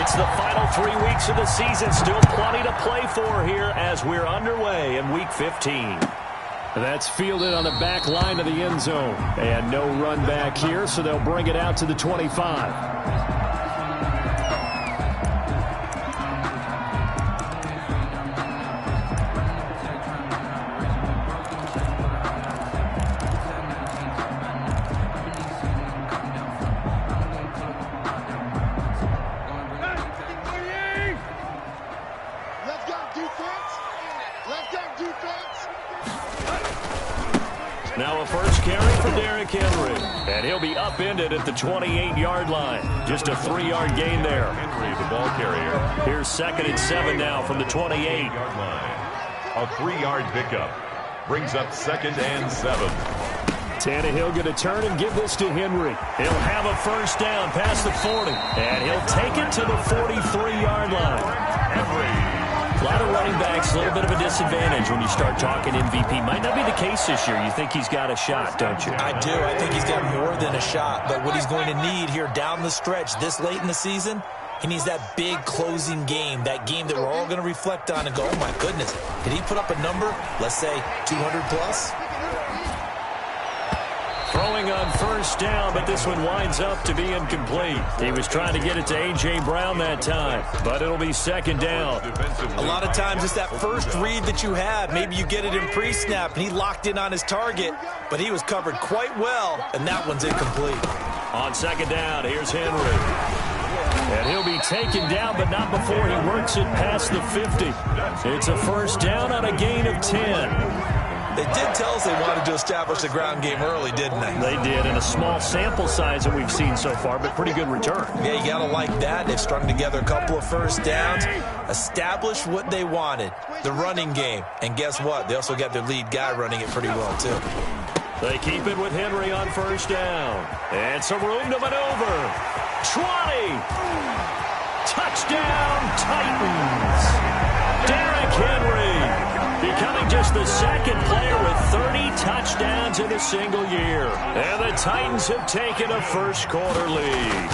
It's the final 3 weeks of the season. Still plenty to play for here as we're underway in Week 15. That's fielded on the back line of the end zone. And no run back here, so they'll bring it out to the 25. Now a first carry for Derrick Henry. And he'll be upended at the 28-yard line. Just a 3-yard gain there. Henry, the ball carrier. Here's 2nd and 7 now from the 28. A 3-yard pickup. Brings up 2nd and 7. Tannehill going to turn and give this to Henry. He'll have a first down past the 40. And he'll take it to the 43-yard line. Henry. A lot of running backs, a little bit of a disadvantage when you start talking MVP. Might not be the case this year. You think he's got a shot, don't you? I do. I think he's got more than a shot. But what he's going to need here down the stretch this late in the season, he needs that big closing game, that game that we're all going to reflect on and go, oh, my goodness, did he put up a number, let's say 200 plus? Throwing on first down, but this one winds up to be incomplete. He was trying to get it to A.J. Brown that time, but it'll be 2nd down. A lot of times it's that first read that you have. Maybe you get it in pre-snap, and he locked in on his target, but he was covered quite well, and that one's incomplete. On 2nd down, here's Henry. And he'll be taken down, but not before he works it past the 50. It's a first down on a gain of 10. They did tell us they wanted to establish the ground game early, didn't they? They did, in a small sample size that we've seen so far, but pretty good return. Yeah, you got to like that. They've strung together a couple of first downs, established what they wanted, the running game. And guess what? They also got their lead guy running it pretty well, too. They keep it with Henry on first down. And some room to maneuver. 20. Touchdown, Titans. Derrick Henry. Becoming just the 2nd player with 30 touchdowns in a single year. And the Titans have taken a first-quarter lead.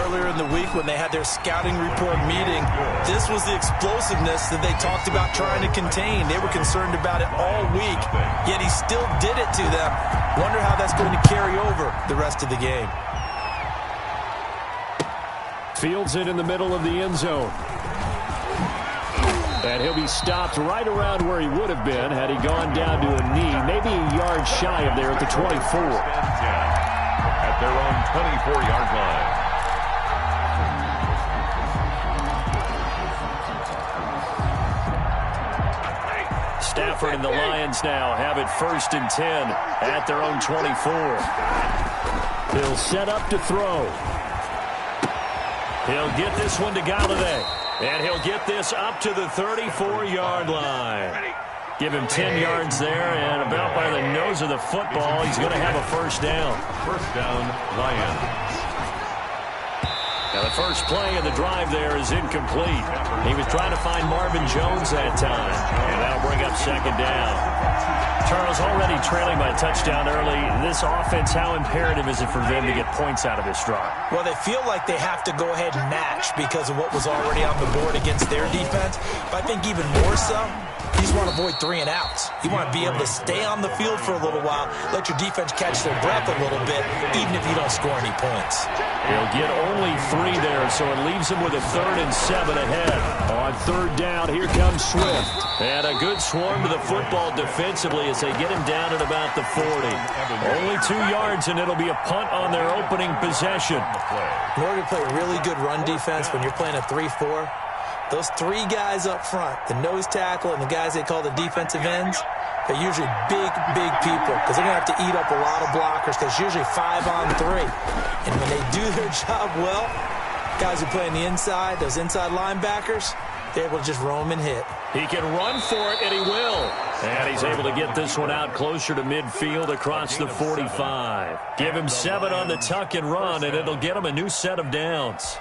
Earlier in the week when they had their scouting report meeting, this was the explosiveness that they talked about trying to contain. They were concerned about it all week, yet he still did it to them. Wonder how that's going to carry over the rest of the game. Fields it in the middle of the end zone. And he'll be stopped right around where he would have been had he gone down to a knee, maybe a yard shy of there at the 24. At their own 24-yard line. Stafford and the Lions now have it 1st and 10 at their own 24. He'll set up to throw. He'll get this one to Galladay. And he'll get this up to the 34-yard line. Give him 10 yards there, and about by the nose of the football, he's going to have a first down. First down, Lions. Now the first play of the drive there is incomplete. He was trying to find Marvin Jones that time, and that'll bring up 2nd down. Charles, already trailing by a touchdown early. This offense, how imperative is it for them to get points out of this drive? Well, they feel like they have to go ahead and match because of what was already on the board against their defense. But I think even more so, you just want to avoid 3 and outs. You want to be able to stay on the field for a little while, let your defense catch their breath a little bit, even if you don't score any points. He'll get only 3 there, so it leaves him with a 3rd and 7 ahead. On 3rd down, here comes Swift. And a good swarm to the football defensively as they get him down at about the 40. Only 2 yards, and it'll be a punt on their opening possession. In order to play really good run defense when you're playing a 3-4, those 3 guys up front, the nose tackle and the guys they call the defensive ends, they're usually big, big people because they're going to have to eat up a lot of blockers because it's usually 5 on 3. And when they do their job well, guys who play on the inside, those inside linebackers, they're able to just roam and hit. He can run for it, and he will. And he's able to get this one out closer to midfield across the 45. Give him 7 on the tuck and run, and it'll get him a new set of downs.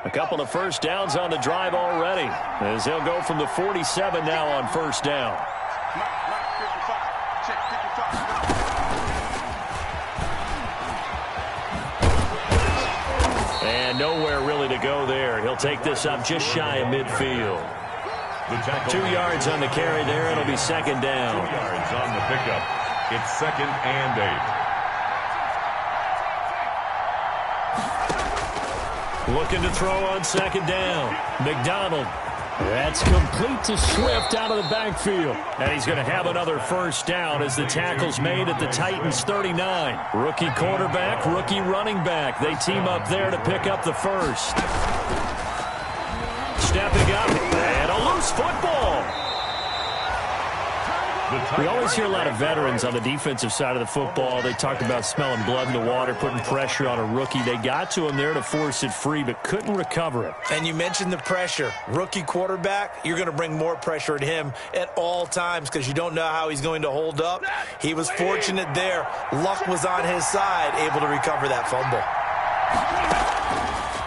A couple of first downs on the drive already, as he'll go from the 47 now on first down. And nowhere really to go there. He'll take this up just shy of midfield. 2 yards on the carry there. It'll be second down. 2 yards on the pickup. It's 2nd and 8. Looking to throw on second down. McDonald. That's complete to Swift out of the backfield. And he's going to have another first down as the tackle's made at the Titans 39. Rookie quarterback, rookie running back. They team up there to pick up the first. Stepping up, and a loose football. We always hear a lot of veterans on the defensive side of the football. They talked about smelling blood in the water, putting pressure on a rookie. They got to him there to force it free, but couldn't recover it. And you mentioned the pressure. Rookie quarterback, you're going to bring more pressure at him at all times because you don't know how he's going to hold up. He was fortunate there. Luck was on his side, able to recover that fumble.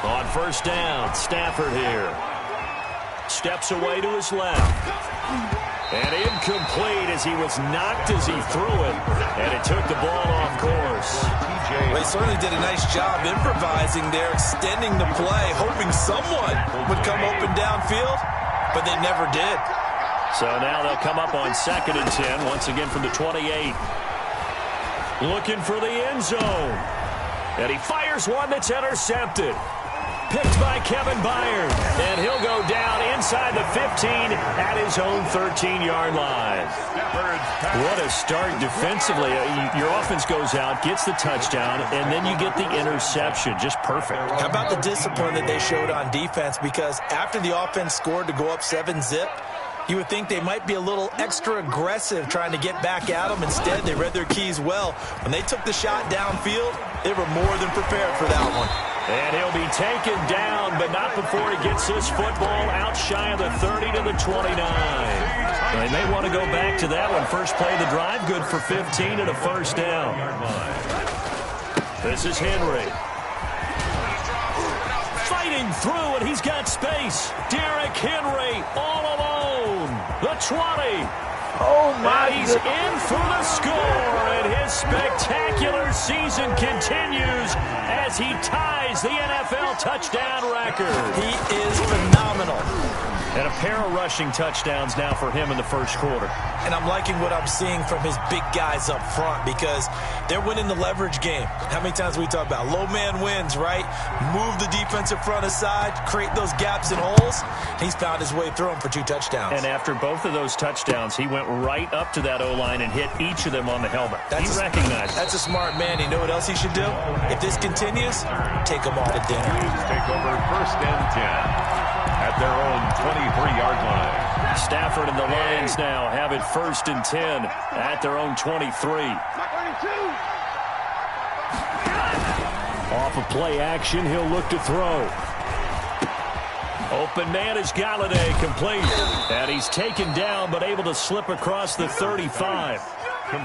On first down, Stafford here. Steps away to his left. And incomplete as he was knocked as he threw it. And it took the ball off course. Well, he certainly did a nice job improvising there, extending the play, hoping someone would come open downfield, but they never did. So now they'll come up on 2nd and 10, once again from the 28. Looking for the end zone. And he fires one that's intercepted. Picked by Kevin Byard. And he'll go down inside the 15 at his own 13-yard line. What a start defensively. Your offense goes out, gets the touchdown, and then you get the interception. Just perfect. How about the discipline that they showed on defense? Because after the offense scored to go up 7-zip, you would think they might be a little extra aggressive trying to get back at them. Instead, they read their keys well. When they took the shot downfield, they were more than prepared for that one. And he'll be taken down, but not before he gets this football out shy of the 30 to the 29. And they want to go back to that one. First play of the drive, good for 15 and a first down. This is Henry. Fighting through, and he's got space. Derrick Henry all alone. The 20. Oh, my and he's in for the score, and his spectacular season continues as he ties the NFL touchdown record. He is phenomenal. And a pair of rushing touchdowns now for him in the first quarter. And I'm liking what I'm seeing from his big guys up front because they're winning the leverage game. How many times we talk about low man wins, right? Move the defensive front aside, create those gaps and holes. He's found his way through them for 2 touchdowns. And after both of those touchdowns, he went right up to that O-line and hit each of them on the helmet. He recognized it. That's a smart man. You know what else he should do? If this continues, take them all to dinner. Take over 1st and 10 at their own 23-yard line. Stafford and the Lions now have it 1st and 10 at their own 23. Off of play action, he'll look to throw. Open man is Galladay, complete. And he's taken down, but able to slip across the 35.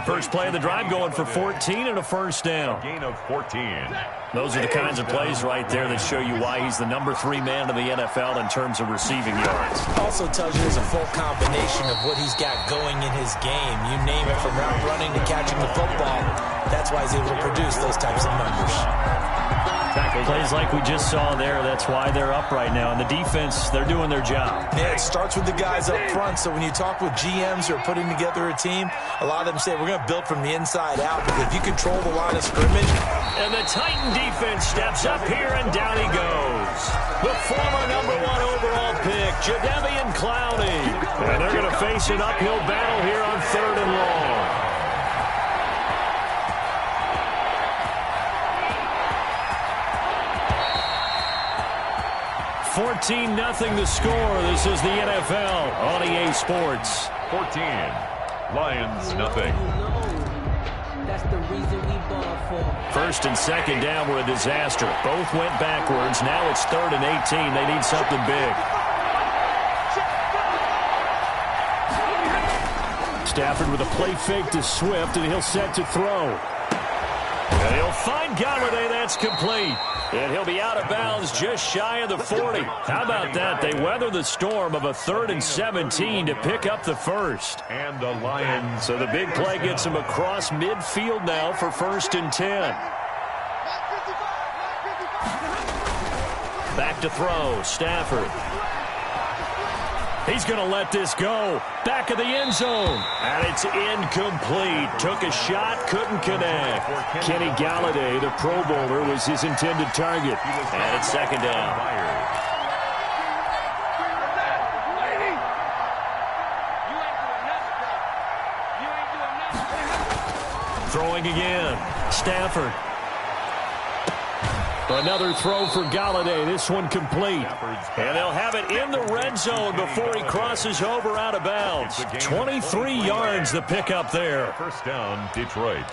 First play of the drive going for 14 and a first down. Gain of 14. Those are the kinds of plays right there that show you why he's the number 3 man in the NFL in terms of receiving yards. Also tells you there's a full combination of what he's got going in his game. You name it, from route running to catching the football. That's why he's able to produce those types of numbers. Plays like we just saw there, that's why they're up right now. And the defense, they're doing their job. Yeah, it starts with the guys up front. So when you talk with GMs who are putting together a team, a lot of them say, we're going to build from the inside out. Because if you control the line of scrimmage. And the Titan defense steps up here, and down he goes. The former number 1 overall pick, Jadeveon Clowney. And they're going to face an uphill battle here on 3rd and long. 14-0 the score. This is the NFL on EA Sports. 14. Lions, nothing. First and second down were a disaster. Both went backwards. Now it's 3rd and 18. They need something big. Stafford with a play fake to Swift, and he'll set to throw. And he'll find Galladay. That's complete. And he'll be out of bounds just shy of the 40. How about that? They weather the storm of a 3rd and 17 to pick up the first. And the Lions. So the big play gets him across midfield now for 1st and 10. Back to throw, Stafford. He's going to let this go. Back of the end zone. And it's incomplete. Took a shot, couldn't connect. Kenny Galladay, the Pro Bowler, was his intended target. And it's second down. Throwing again. Stafford. Another throw for Galladay. This one complete. And they'll have it in the red zone before he crosses over out of bounds. 23 yards the pickup there. First down, Detroit.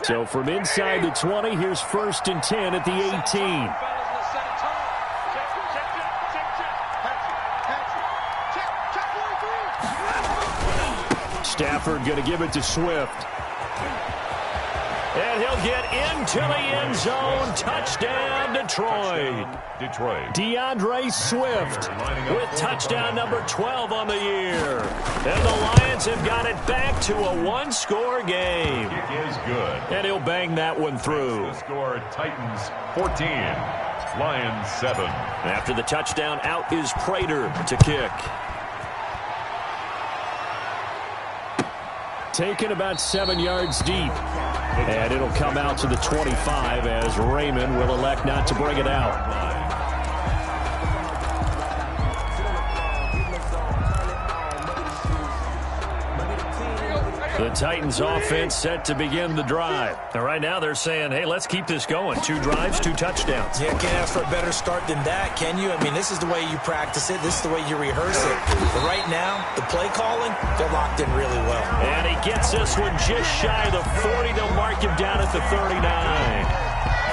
So from inside the 20, here's 1st and 10 at the 18. Stafford going to give it to Swift. And he'll get into the end zone. Touchdown, Detroit. DeAndre Swift with touchdown number 12 on the year. And the Lions have got it back to a one-score game. It is good. And he'll bang that one through. The score, Titans 14, Lions 7. After the touchdown, out is Prater to kick. Taken about 7 yards deep. And it'll come out to the 25 as Raymond will elect not to bring it out. The Titans offense set to begin the drive. And right now they're saying, hey, let's keep this going. 2 drives, 2 touchdowns. Yeah, can't ask for a better start than that, can you? I mean, this is the way you practice it. This is the way you rehearse it. But right now, the play calling, they're locked in really well. And he gets this one just shy of the 40. They'll mark him down at the 39.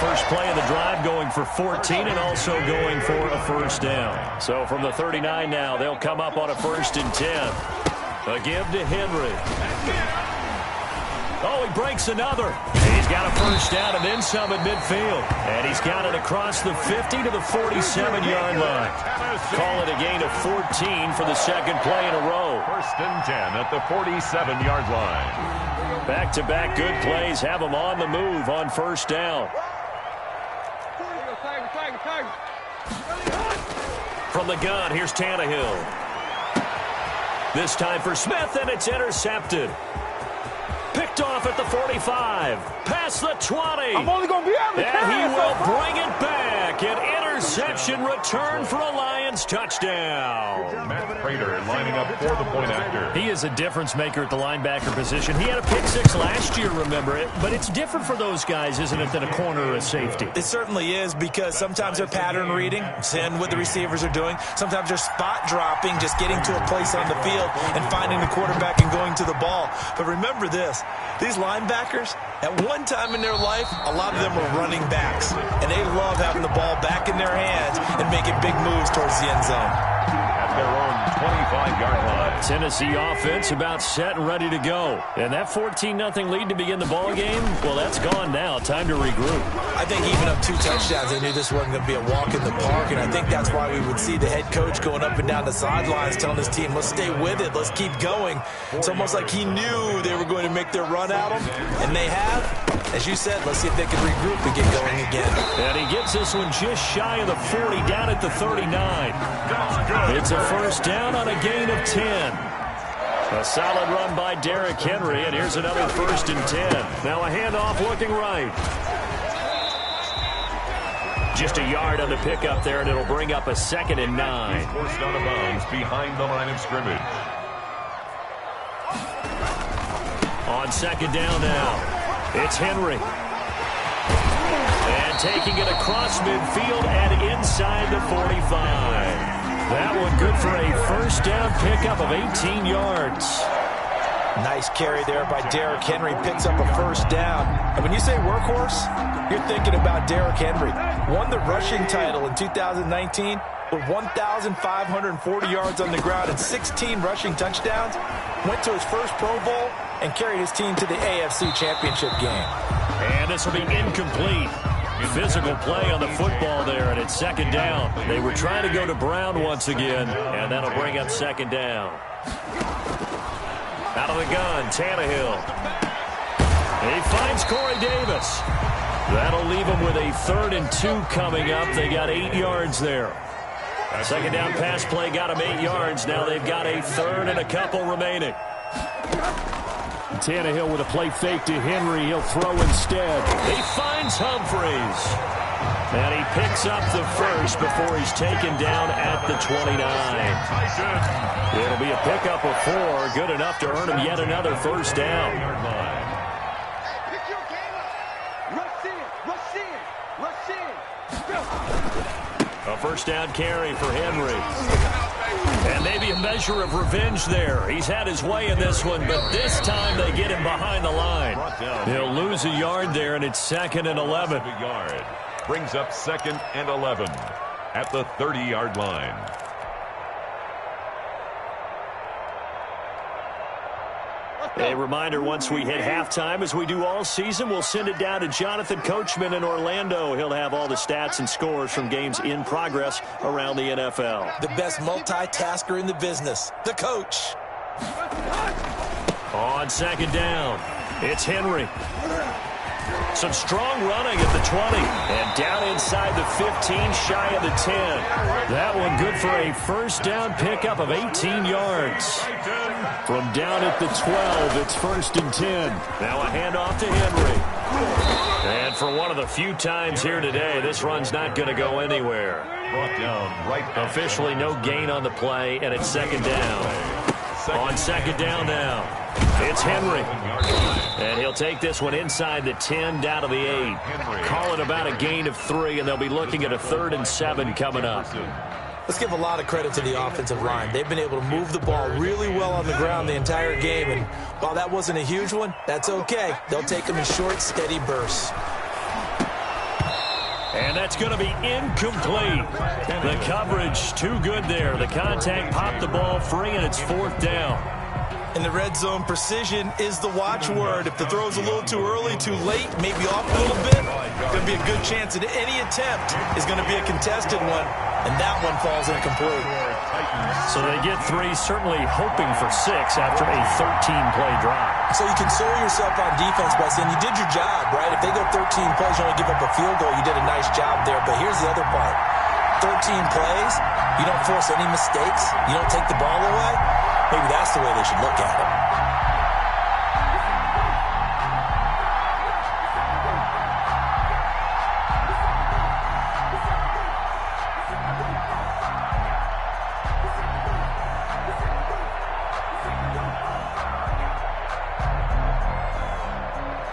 First play of the drive going for 14 and also going for a first down. So from the 39 now, they'll come up on a 1st and 10. A give to Henry. Oh, he breaks another. He's got a first down and then some at midfield. And he's got it across the 50 to the 47-yard line. Call it a gain of 14 for the second play in a row. 1st and 10 at the 47-yard line. Back-to-back good plays have them on the move on first down. From the gun, here's Tannehill. This time for Smith, and it's intercepted. Picked off at the 45. Past the 20. I'm only going to be able to and he will bring it back. An interception return for a Lions touchdown. Matt Prater lining up for the point after. He is a difference maker at the linebacker position. He had a pick 6 last year, remember it. But it's different for those guys, isn't it, than a corner or a safety? It certainly is, because sometimes they're pattern reading, seeing what the receivers are doing. Sometimes they're spot dropping, just getting to a place on the field and finding the quarterback and going to the ball. But remember this. These linebackers, at one time in their life, a lot of them were running backs. And they love having the ball back in their hands and making big moves towards the end zone. At their own 25-yard line. Tennessee offense about set and ready to go. And that 14-0 lead to begin the ball game, well, that's gone now. Time to regroup. I think even up 2 touchdowns, they knew this wasn't going to be a walk in the park. And I think that's why we would see the head coach going up and down the sidelines telling his team, let's stay with it, let's keep going. It's almost like he knew they were going to make their run at him. And they have. As you said, let's see if they can regroup and get going again. And he gets this one just shy of the 40, down at the 39. It's a first down on a gain of 10. A solid run by Derrick Henry, and here's another 1st and 10. Now a handoff looking right. Just a yard on the pickup there, and it'll bring up a 2nd and 9. Forced out of bounds behind the line of scrimmage. On 2nd down now. It's Henry. And taking it across midfield and inside the 45. That one good for a first down pickup of 18 yards. Nice carry there by Derrick Henry. Picks up a first down. And when you say workhorse, you're thinking about Derrick Henry. Won the rushing title in 2019 with 1,540 yards on the ground and 16 rushing touchdowns. Went to his first Pro Bowl and carried his team to the AFC Championship game. And this will be incomplete. Physical play on the football there, and it's 2nd down. They were trying to go to Brown once again, and that'll bring up 2nd down. Out of the gun, Tannehill. He finds Corey Davis. That'll leave him with a 3rd and 2 coming up. They got 8 yards there. Second down pass play got him 8 yards. Now they've got a 3rd and a couple remaining. Tannehill with a play fake to Henry. He'll throw instead. He finds Humphreys. And he picks up the first before he's taken down at the 29. It'll be a pickup of 4. Good enough to earn him yet another first down. A first down carry for Henry. And maybe a measure of revenge there. He's had his way in this one, but this time they get him behind the line. He'll lose a yard there, and it's 2nd and 11. Brings up 2nd and 11 at the 30-yard line. A reminder, once we hit halftime, as we do all season, we'll send it down to Jonathan Coachman in Orlando. He'll have all the stats and scores from games in progress around the NFL. The best multitasker in the business, the coach. On 2nd down, it's Henry. Some strong running at the 20. And down inside the 15, shy of the 10. That one good for a first down pickup of 18 yards. From down at the 12, it's 1st and 10. Now a handoff to Henry. And for one of the few times here today, this run's not going to go anywhere. Brought down right. Officially no gain on the play, and it's 2nd down. On 2nd down now, it's Henry. And he'll take this one inside the 10, down to the 8. Call it about a gain of 3, and they'll be looking at a 3rd and 7 coming up. Let's give a lot of credit to the offensive line. They've been able to move the ball really well on the ground the entire game. And while that wasn't a huge one, that's okay. They'll take them in short, steady bursts. And that's going to be incomplete. The coverage too good there. The contact popped the ball free, and it's 4th down. In the red zone, precision is the watchword. If the throw's a little too early, too late, maybe off a little bit, going to be a good chance that any attempt is going to be a contested one, and that one falls incomplete. So they get 3, certainly hoping for 6 after a 13-play drive. So you console yourself on defense by saying you did your job, right? If they go 13 plays, you only give up a field goal, you did a nice job there. But here's the other part. 13 plays, you don't force any mistakes, you don't take the ball away. Maybe that's the way they should look at it.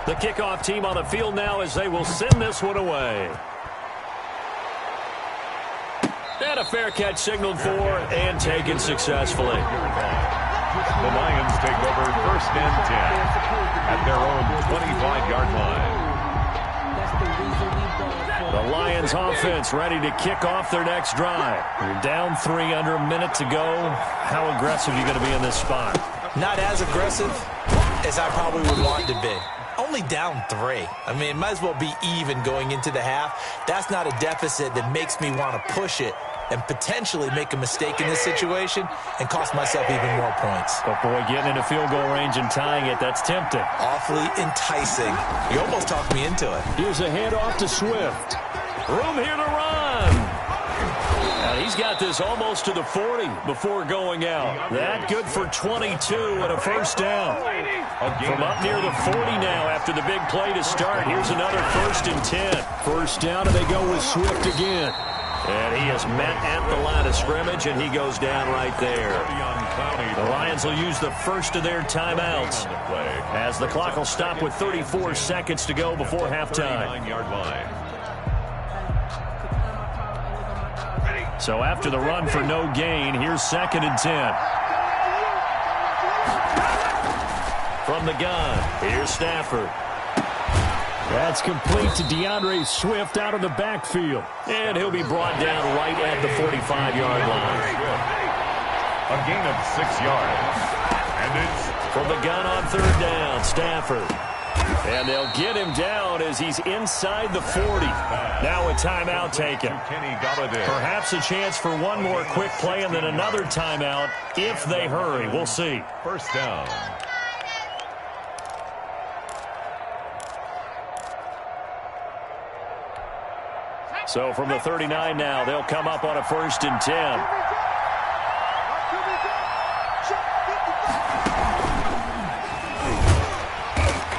The kickoff team on the field now as they will send this one away. And a fair catch signaled for and taken successfully. The Lions take over 1st and 10 at their own 25-yard line. The Lions offense ready to kick off their next drive. You're down 3 under a minute to go. How aggressive are you going to be in this spot? Not as aggressive as I probably would want to be. Only down 3. I mean, it might as well be even going into the half. That's not a deficit that makes me want to push it and potentially make a mistake in this situation and cost myself even more points. But boy, getting into field goal range and tying it, that's tempting. Awfully enticing. You almost talked me into it. Here's a handoff to Swift. Room here to run. Now he's got this almost to the 40 before going out. That good for 22 and a first down. From up near the 40 now after the big play to start. Here's another 1st and 10. First down, and they go with Swift again. And he is met at the line of scrimmage, and he goes down right there. The Lions will use the first of their timeouts as the clock will stop with 34 seconds to go before halftime. So after the run for no gain, here's 2nd and 10. From the gun, here's Stafford. That's complete to DeAndre Swift out of the backfield. And he'll be brought down right at the 45-yard line. A gain of 6 yards. And it's from the gun on 3rd down, Stafford. And they'll get him down as he's inside the 40. Now a timeout taken. Perhaps a chance for one more quick play and then another timeout if they hurry. We'll see. First down. So from the 39 now, they'll come up on a 1st and 10.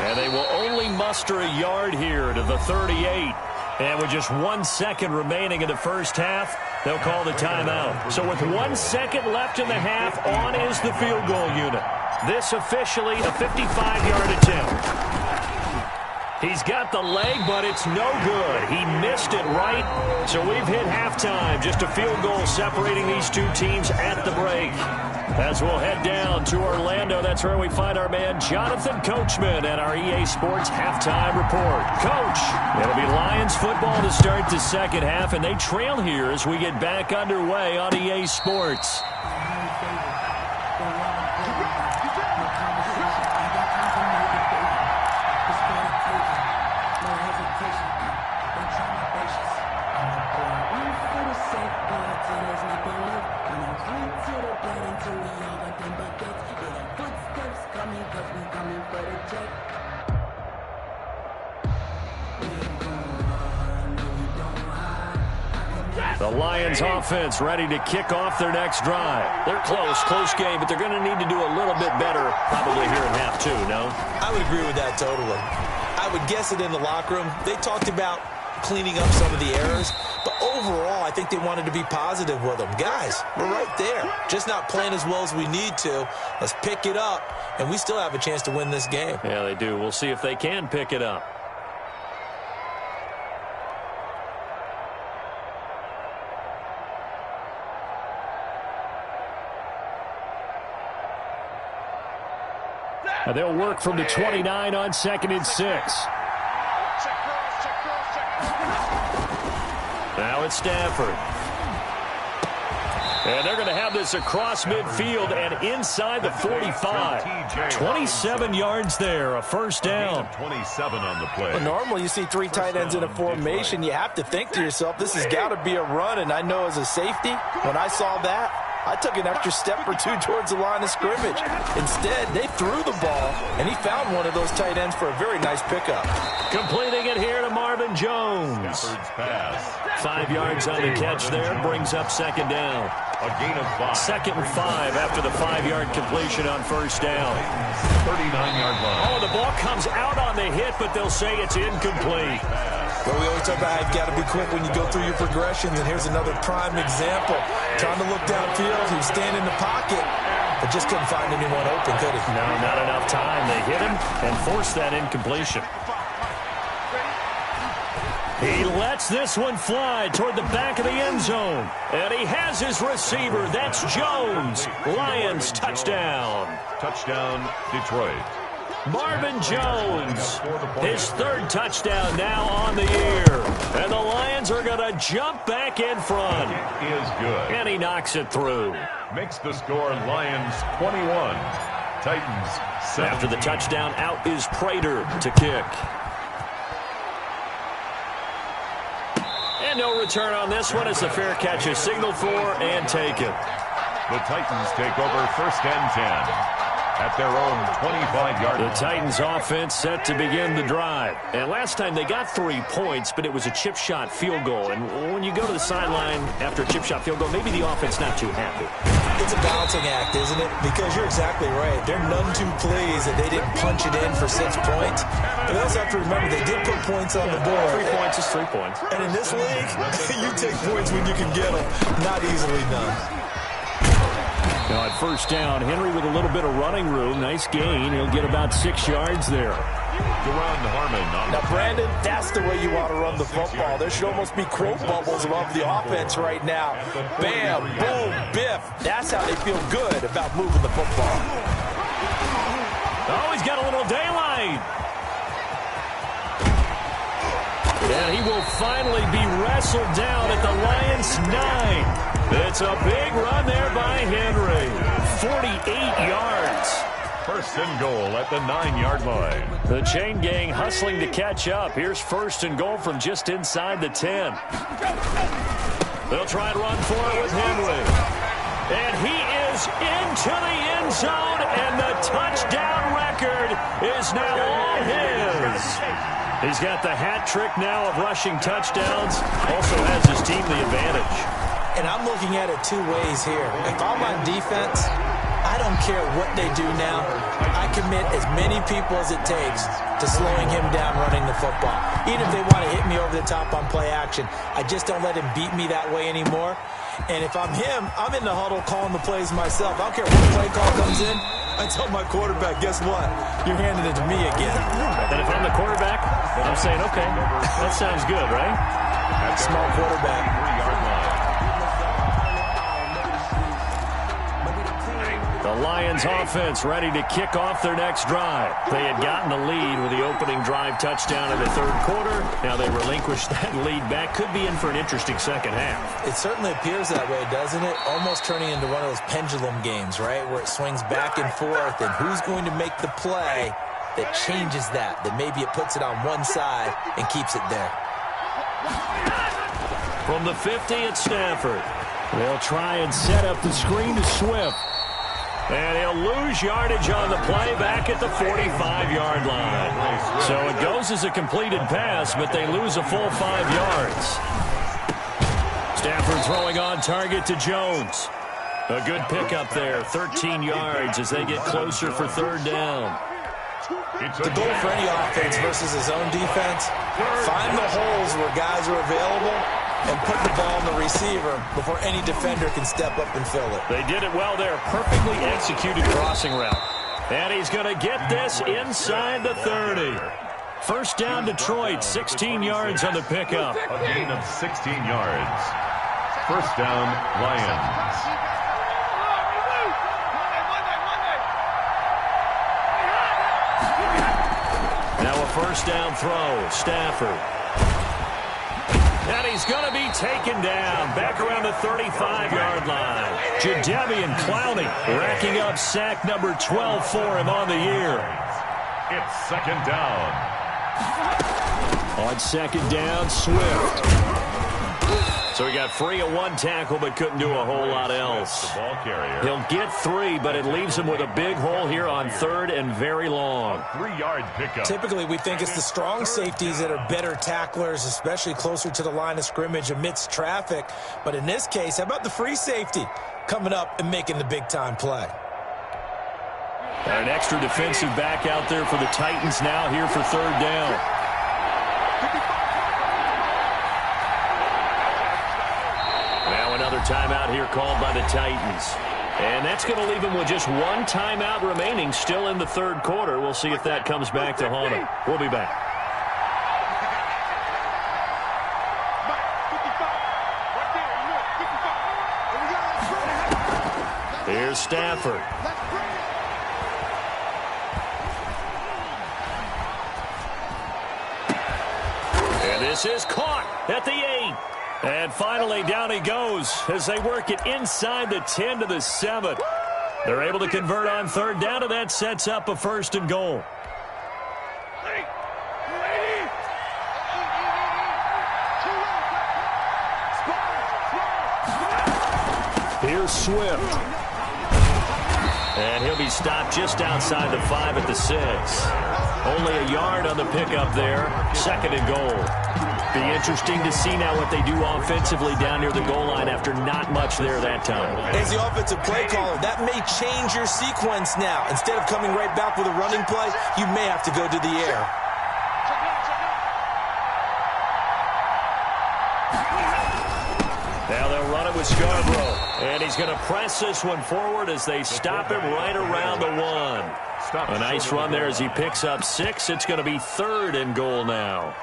And they will only muster a yard here to the 38. And with just 1 second remaining in the first half, they'll call the timeout. So with 1 second left in the half, on is the field goal unit. This officially a 55-yard attempt. He's got the leg, but it's no good. He missed it right. So we've hit halftime. Just a field goal separating these two teams at the break. As we'll head down to Orlando, that's where we find our man Jonathan Coachman at our EA Sports Halftime Report. Coach, it'll be Lions football to start the second half, and they trail here as we get back underway on EA Sports. The Lions offense ready to kick off their next drive. They're close game, but they're going to need to do a little bit better probably here in half two, no? I would agree with that totally. I would guess it in the locker room. They talked about cleaning up some of the errors, but overall I think they wanted to be positive with them. Guys, we're right there. Just not playing as well as we need to. Let's pick it up, and we still have a chance to win this game. Yeah, they do. We'll see if they can pick it up. They'll work from the 29 on 2nd and 6. Now it's Stafford. And they're going to have this across midfield and inside the 45. 27 yards there, a first down. 27 on the play. Well, normally you see 3 tight ends in a formation. You have to think to yourself, this has got to be a run. And I know as a safety, when I saw that, I took an extra step or two towards the line of scrimmage. Instead, they threw the ball, and he found one of those tight ends for a very nice pickup. Completing it here to Marvin Jones. 5 yards on the catch there, brings up 2nd down. A gain of 5. 2nd and 5 after the 5-yard completion on 1st down. 39-yard line. Oh, the ball comes out on the hit, but they'll say it's incomplete. Well, we always talk about how you've got to be quick when you go through your progressions, and here's another prime example. Trying to look downfield, he was standing in the pocket, but just couldn't find anyone open, could he? No, not enough time. They hit him and forced that incompletion. He lets this one fly toward the back of the end zone. And he has his receiver. That's Jones. Lions touchdown. Touchdown, Detroit. Marvin Jones, his 3rd touchdown now on the year. And the Lions are going to jump back in front. It is good. And he knocks it through. Makes the score Lions 21. Titans 17. After the touchdown, out is Prater to kick. And no return on this one as the fair catch is signaled for and taken. The Titans take over 1st and 10. At their own 25-yard line. The Titans offense set to begin the drive. And last time they got 3 points, but it was a chip shot field goal. And when you go to the sideline after a chip shot field goal, maybe the offense not too happy. It's a balancing act, isn't it? Because you're exactly right. They're none too pleased that they didn't punch it in for 6 points. But they also have to remember they did put points on the board. 3 points is 3 points. And in this league, you take points when you can get them. Not easily done. Now at 1st down, Henry with a little bit of running room. Nice gain. He'll get about 6 yards there. Now, Brandon, that's the way you want to run the football. There should almost be quote bubbles above the offense right now. Bam, boom, biff. That's how they feel good about moving the football. Oh, he's got a little daylight. And he will finally be wrestled down at the Lions' 9. It's a big run there by Henry. 48 yards. 1st and goal at the 9-yard line. The chain gang hustling to catch up. Here's 1st and goal from just inside the 10. They'll try and run for it with Henry. And he is into the end zone, and the touchdown record is now all his. He's got the hat trick now of rushing touchdowns. Also has his team the advantage. And I'm looking at it two ways here. If I'm on defense, I don't care what they do now. I commit as many people as it takes to slowing him down running the football. Even if they want to hit me over the top on play action, I just don't let him beat me that way anymore. And if I'm him, I'm in the huddle calling the plays myself. I don't care what play call comes in. I tell my quarterback, guess what? You're handing it to me again. And if I'm the quarterback, I'm saying, okay, that sounds good, right? Small quarterback. 3-yard line. The Lions offense ready to kick off their next drive. They had gotten the lead with the opening drive touchdown in the third quarter. Now they relinquish that lead back. Could be in for an interesting second half. It certainly appears that way, doesn't it? Almost turning into one of those pendulum games, right? Where it swings back and forth, and who's going to make the play that changes that maybe it puts it on one side and keeps it there. From the 50 at Stafford. They'll try and set up the screen to Swift. And he'll lose yardage on the play back at the 45-yard line. So it goes as a completed pass, but they lose a full 5 yards. Stafford throwing on target to Jones. A good pickup there, 13 yards as they get closer for third down. The goal for any offense versus his own defense, find the holes where guys are available and put the ball in the receiver before any defender can step up and fill it. They did it well there. Perfectly executed crossing route. And he's going to get this inside the 30. First down, Detroit, 16 yards on the pickup. A gain of 16 yards. First down, Lions. Now a first down throw, Stafford. And he's going to be taken down back around the 35-yard line. Jadeveon Clowney racking up sack number 12 for him on the year. It's second down. On second down, Swift. So he got free of one tackle but couldn't do a whole lot else. The ball carrier. He'll get 3, but it leaves him with a big hole here on third and very long. 3-yard pickup. Typically, we think it's the strong safeties that are better tacklers, especially closer to the line of scrimmage amidst traffic. But in this case, how about the free safety coming up and making the big-time play? An extra defensive back out there for the Titans now here for third down. Another timeout here called by the Titans. And that's going to leave him with just one timeout remaining still in the third quarter. We'll see if that comes back to haunt him. We'll be back. Here's Stafford. And this is caught at the 8. And finally, down he goes as they work it inside the 10 to the 7. They're able to convert on third down, and that sets up a first and goal. Here's Swift. And he'll be stopped just outside the 5 at the 6. Only a yard on the pickup there. Second and goal. Be interesting to see now what they do offensively down near the goal line after not much there that time. As the offensive play caller, that may change your sequence now. Instead of coming right back with a running play, you may have to go to the air. Now they'll run it with Scarborough. And he's going to press this one forward as they stop him right around the 1. A nice run there as he picks up 6. It's going to be third and goal now.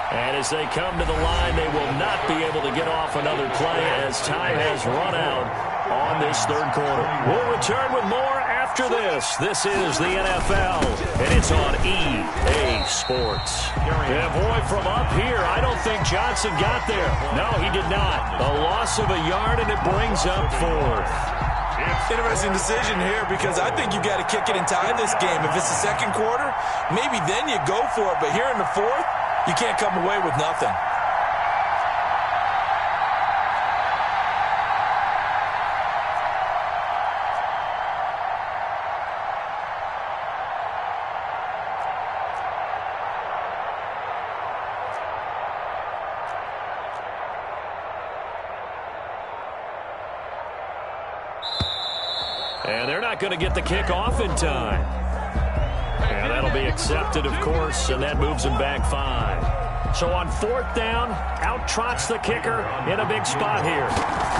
And as they come to the line, they will not be able to get off another play as time has run out on this third quarter. We'll return with more after this. This is the NFL, and it's on EA Sports. Yeah, boy, from up here, I don't think Johnson got there. No, he did not. A loss of a yard, and it brings up fourth. Interesting decision here because I think you got to kick it and tie this game. If it's the second quarter, maybe then you go for it. But here in the fourth, you can't come away with nothing. And they're not going to get the kick off in time. And that'll be accepted, of course, and that moves them back 5. So on 4th down, out trots the kicker in a big spot here.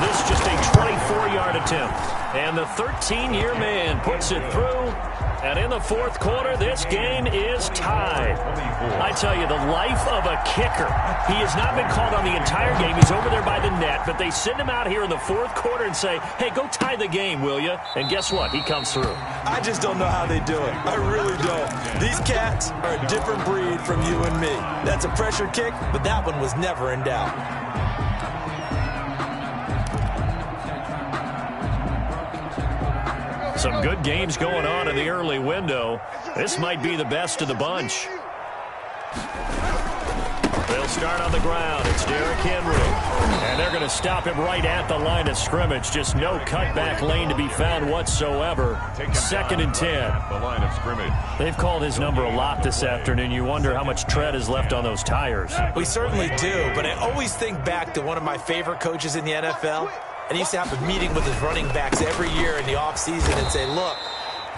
This just a 24-yard attempt. And the 13-year man puts it through. And in the 4th quarter, this game is tied. I tell you, the life of a kicker. He has not been called on the entire game. He's over there by the net, but they send him out here in the 4th quarter and say, hey, go tie the game, will you? And guess what? He comes through. I just don't know how they do it. I really don't. These cats are a different breed from you and me. That's a pressure kick, but that one was never in doubt. Some good games going on in the early window. This might be the best of the bunch. They'll start on the ground. It's Derrick Henry. And they're going to stop him right at the line of scrimmage. Just no cutback lane to be found whatsoever. 2nd and 10. The line of scrimmage. They've called his number a lot this afternoon. You wonder how much tread is left on those tires. We certainly do, but I always think back to one of my favorite coaches in the NFL. And he used to have a meeting with his running backs every year in the offseason and say, look,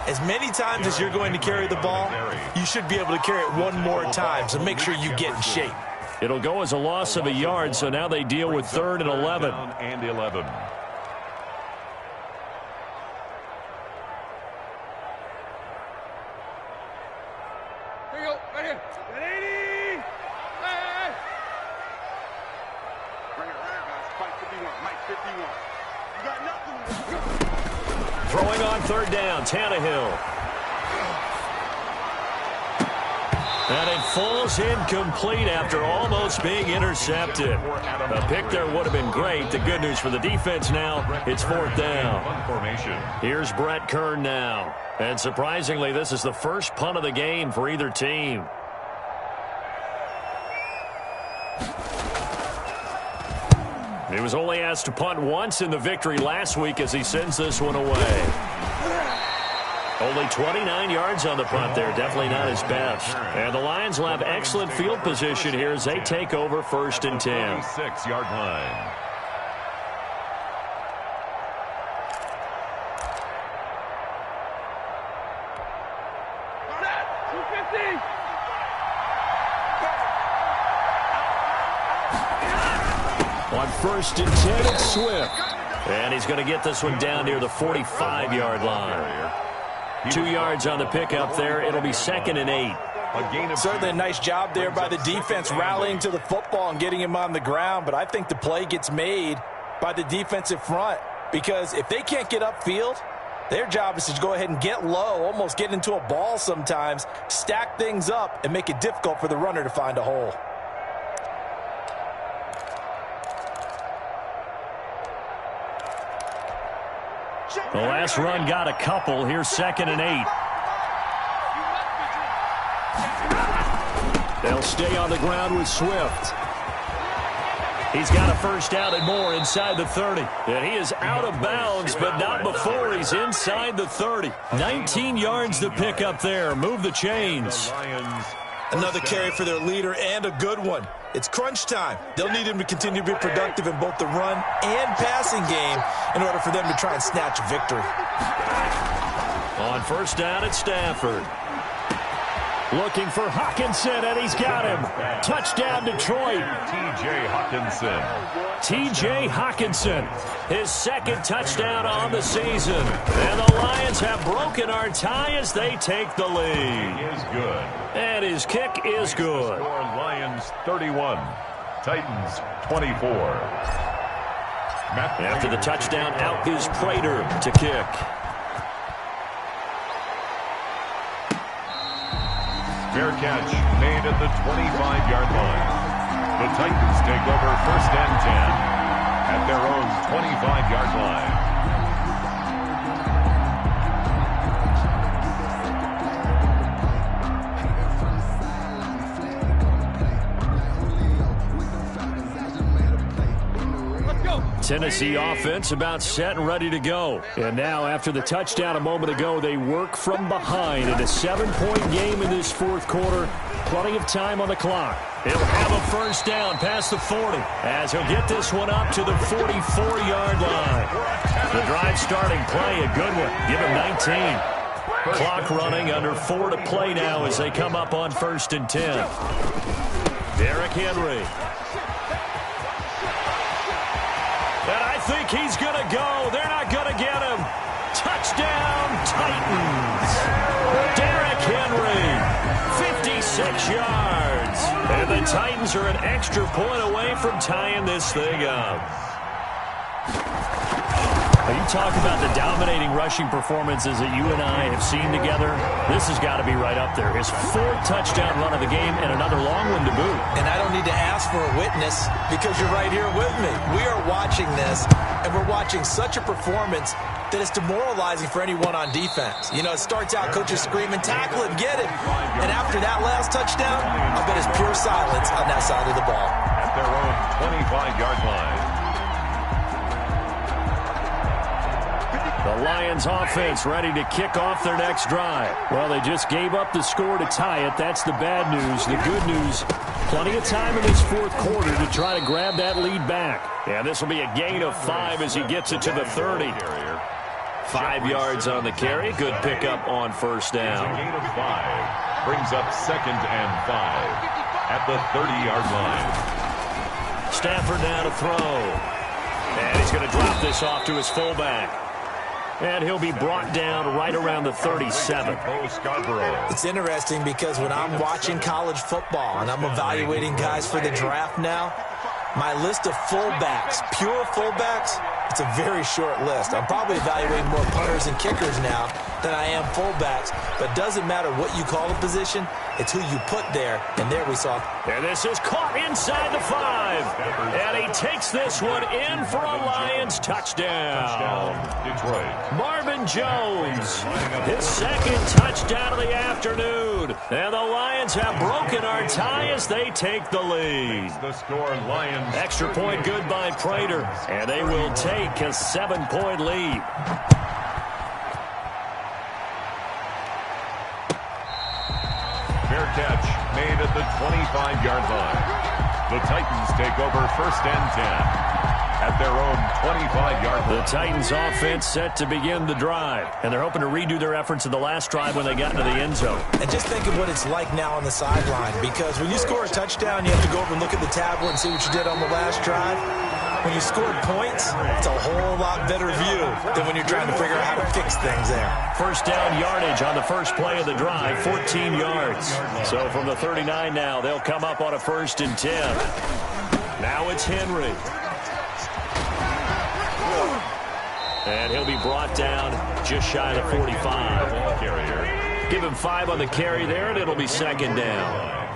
as many times as you're going to carry the ball, you should be able to carry it one more time, so make sure you get in shape. It'll go as a loss of a yard, so now they deal with 3rd and 11. And 11. Here you go, right here. 80. Hey. Bring it around, guys. Mike 51. Mike 51. You got nothing. Throwing on 3rd down, Tannehill. And it falls incomplete after almost being intercepted. A pick there would have been great. The good news for the defense now, it's 4th down. Here's Brett Kern now. And surprisingly, this is the first punt of the game for either team. He was only asked to punt once in the victory last week as he sends this one away. Only 29 yards on the punt there. Definitely not his best. And the Lions will have excellent field position here as they take over 1st and 10. 6-yard line. On 1st and 10, it's Swift. And he's going to get this one down near the 45-yard line. 2 yards on the pickup there. It'll be 2nd and 8. Certainly a nice job there by the defense rallying to the football and getting him on the ground, but I think the play gets made by the defensive front because if they can't get upfield, their job is to go ahead and get low, almost get into a ball sometimes, stack things up, and make it difficult for the runner to find a hole. The last run got a couple. Here's 2nd and 8. They'll stay on the ground with Swift. He's got a first down and more inside the 30. And he is out of bounds, but not before he's inside the 30. 19 yards to pick up there. Move the chains. Another carry for their leader and a good one. It's crunch time. They'll need him to continue to be productive in both the run and passing game in order for them to try and snatch a victory. On 1st down at Stafford. Looking for Hawkinson, and he's got him. Touchdown, Detroit. T.J. Hawkinson. T.J. Hawkinson, his 2nd touchdown on the season. And the Lions have broken our tie as they take the lead. He is good. And his kick is good. Score Lions 31, Titans 24. After the touchdown, out is Prater to kick. Fair catch made at the 25-yard line. The Titans take over 1st and 10 at their own 25-yard line. Tennessee offense about set and ready to go. And now, after the touchdown a moment ago, they work from behind in a 7-point game in this 4th quarter. Plenty of time on the clock. He'll have a first down past the 40 as he'll get this one up to the 44-yard line. The drive starting play, a good one. Give him 19. Clock running, under 4 to play now as they come up on 1st and 10. Derrick Henry. And I think he's going to go. They're not going to get him. Touchdown, Titans. Derrick Henry, 56 yards. And the Titans are an extra point away from tying this thing up. You talk about the dominating rushing performances that you and I have seen together. This has got to be right up there. His 4th touchdown run of the game and another long one to boot. And I don't need to ask for a witness because you're right here with me. We are watching this, and we're watching such a performance that it's demoralizing for anyone on defense. You know, it starts out coaches screaming, tackle him, get him. And after that last touchdown, I bet it's pure silence on that side of the ball. At their own 25-yard line. The Lions offense ready to kick off their next drive. Well, they just gave up the score to tie it. That's the bad news. The good news, plenty of time in this 4th quarter to try to grab that lead back. And this will be a gain of 5 as he gets it to the 30. 5 yards on the carry. Good pickup on 1st down. A gain of 5 brings up 2nd and 5 at the 30-yard line. Stafford now to throw. And he's going to drop this off to his fullback. And he'll be brought down right around the 37. It's interesting because when I'm watching college football and I'm evaluating guys for the draft now, my list of fullbacks, pure fullbacks, it's a very short list. I'm probably evaluating more punters and kickers now than I am fullbacks. But it doesn't matter what you call a position, it's who you put there. And there we saw. And this is caught inside the 5. And he takes this one in for a Lions touchdown. Detroit. Marvin Jones, his 2nd touchdown of the afternoon. And the Lions have broken our tie as they take the lead. The score, Lions. Extra point good by Prater. And they will take a 7-point lead. Fair catch made at the 25-yard line. The Titans take over 1st and 10 at their own 25-yard line. The Titans offense set to begin the drive. And they're hoping to redo their efforts in the last drive when they got into the end zone. And just think of what it's like now on the sideline. Because when you score a touchdown, you have to go over and look at the tablet and see what you did on the last drive. When you scored points, it's a whole lot better view than when you're trying to figure out how to fix things there. 1st down yardage on the first play of the drive, 14 yards. So from the 39 now, they'll come up on a 1st and 10. Now it's Henry. And he'll be brought down just shy of the 45. Give him 5 on the carry there, and it'll be 2nd down.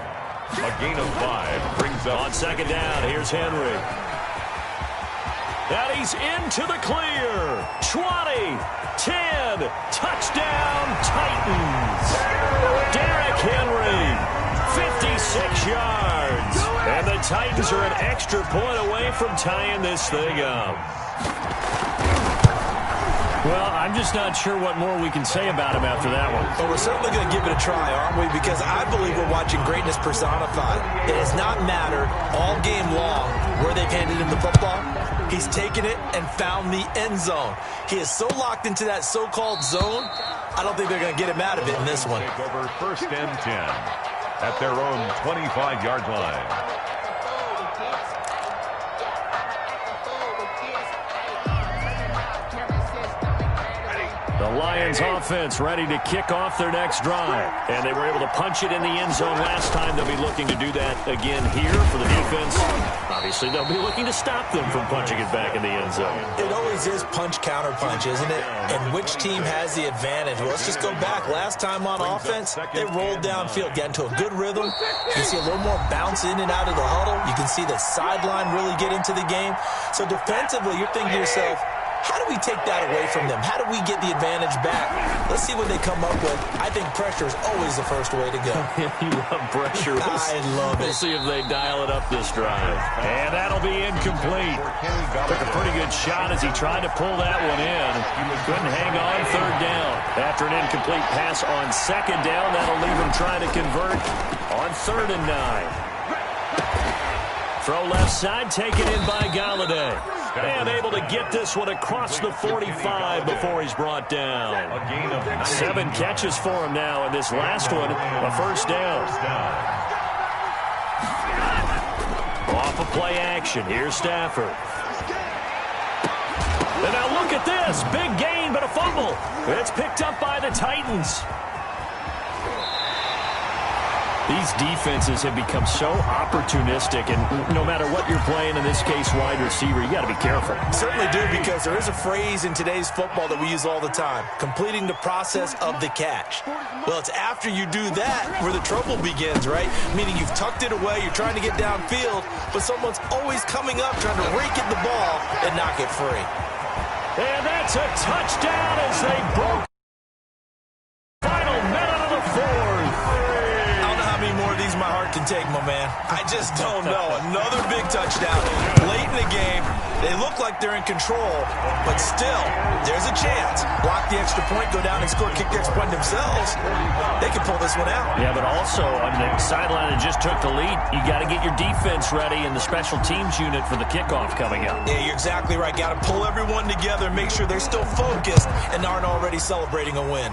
A gain of 5 brings up. On 2nd down, here's Henry. And he's into the clear. 20, 10, touchdown Titans. Derrick Henry, 56 yards. And the Titans are an extra point away from tying this thing up. Well, I'm just not sure what more we can say about him after that one. But we're certainly going to give it a try, aren't we? Because I believe we're watching greatness personified. It has not mattered all game long where they've handed him the football. He's taken it and found the end zone. He is so locked into that so-called zone, I don't think they're going to get him out of it in this one. Take over 1st and 10 at their own 25-yard line. The Lions offense ready to kick off their next drive. And they were able to punch it in the end zone last time. They'll be looking to do that again here for the defense. Obviously, they'll be looking to stop them from punching it back in the end zone. It always is punch-counter-punch, isn't it? And which team has the advantage? Well, let's just go back. Last time on offense, they rolled downfield, got into a good rhythm. You see a little more bounce in and out of the huddle. You can see the sideline really get into the game. So defensively, you're thinking to yourself, how do we take that away from them? How do we get the advantage back? Let's see what they come up with. I think pressure is always the first way to go. You love pressure. I love it. We'll see if they dial it up this drive. And that'll be incomplete. Took a pretty good shot as he tried to pull that one in. Couldn't hang on 3rd down. After an incomplete pass on 2nd down, that'll leave him trying to convert on 3rd and 9. Throw left side, taken in by Galladay. And able to get this one across the 45 before he's brought down. 7 catches for him now, and this last one, a first down. Off of play action, here's Stafford. And now look at this. Big gain, but a fumble. It's picked up by the Titans. These defenses have become so opportunistic, and no matter what you're playing, in this case, wide receiver, you got to be careful. Certainly do, because there is a phrase in today's football that we use all the time, completing the process of the catch. Well, it's after you do that where the trouble begins, right? Meaning you've tucked it away, you're trying to get downfield, but someone's always coming up trying to rake at the ball and knock it free. And that's a touchdown as they broke. Final minute of the fourth. I don't know how many more of these my heart can take, my man. I just don't know. Another big touchdown late in the game. They look like they're in control, but still, there's a chance. Block the extra point, go down and score, kick the extra point themselves. They can pull this one out. Yeah, but also on the sideline that just took the lead, you got to get your defense ready and the special teams unit for the kickoff coming up. Yeah, you're exactly right. Got to pull everyone together and make sure they're still focused and aren't already celebrating a win.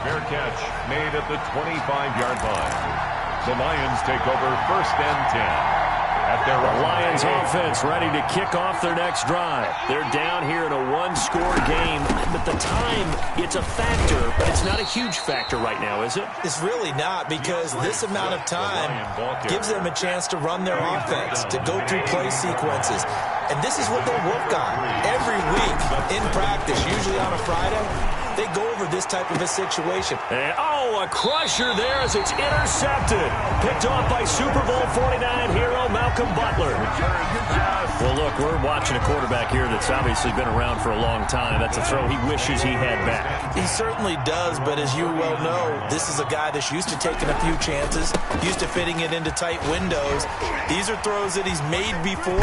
Fair catch made at the 25-yard line. The Lions take over first and 10. The Lions offense ready to kick off their next drive. They're down here in a one-score game, but the time, it's a factor, but it's not a huge factor right now, is it? It's really not, because this amount of time gives them a chance to run their offense, to go through play sequences. And this is what they work on every week in practice, usually on a Friday. They go over this type of a situation. And, a crusher there as it's intercepted. Picked off by Super Bowl 49 hero Malcolm Butler. Well, look, we're watching a quarterback here that's obviously been around for a long time. That's a throw he wishes he had back. He certainly does, but as you well know, this is a guy that's used to taking a few chances, used to fitting it into tight windows. These are throws that he's made before.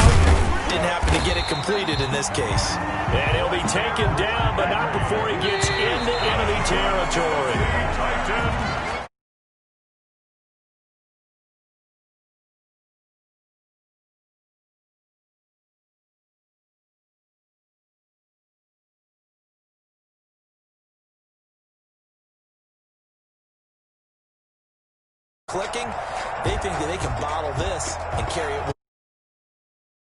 Didn't happen to get it completed in this case. And he'll be taken down, but not before he gets into enemy territory. Clicking, they think that they can bottle this and carry it